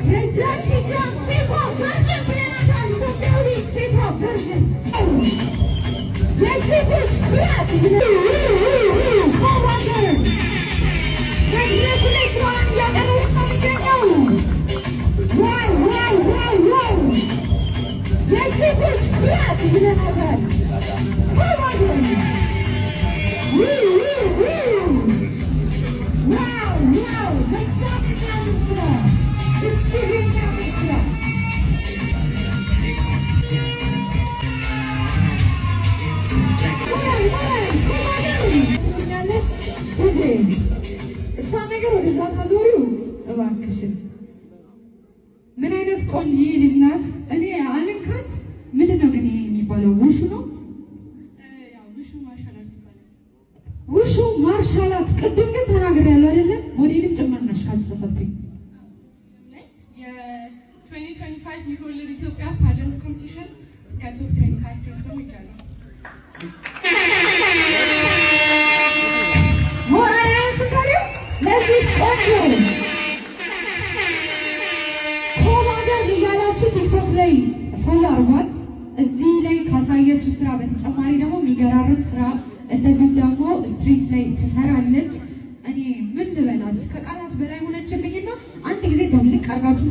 የጃኪጃን ሴቷ ቨርዥን ብለናታል። ኢትዮጵያዊት ሴቷ ቨርዥን የሴቶች ኩራት ሀገር መድረኩ ላይ ስራዋን እያቀረበች ነው የሚገኘው። ዋው ዋው ዋው ዋው የሴቶች ኩራት ብለናታል። ሀገር እሷን ነገር ወደዛ ታዞሪው እባክሽን። ምን አይነት ቆንጆዬ ልጅ ናት! እኔ አልንካት። ምንድን ነው ግን ይሄ የሚባለው? ውሹ ነው? ውሹ ማርሻል አርት። ቅድም ግን ተናግሬያለሁ አይደለም? ሞዴልም ጭምር ነሽ ካልተሳሳትኩኝ። የ2025 ሚስ ወርልድ ኢትዮጵያ ፓጀንት ኮምፒቲሽን እስከ ቶፕ 25 ድረስ ነው ይቻላል። ለዚህ ቆንጆ ኮማንደር እያላችሁ ቲክቶክ ላይ ፎሎ አርጓት። እዚህ ላይ ካሳየችው ስራ በተጨማሪ ደግሞ የሚገራርም ስራ እንደዚሁም ደግሞ ስትሪት ላይ ትሰራለች። እኔ ምን ልበላት ከቃላት በላይ ሆነችብኝና አንድ ጊዜ ደብልቅ አርጋችሁ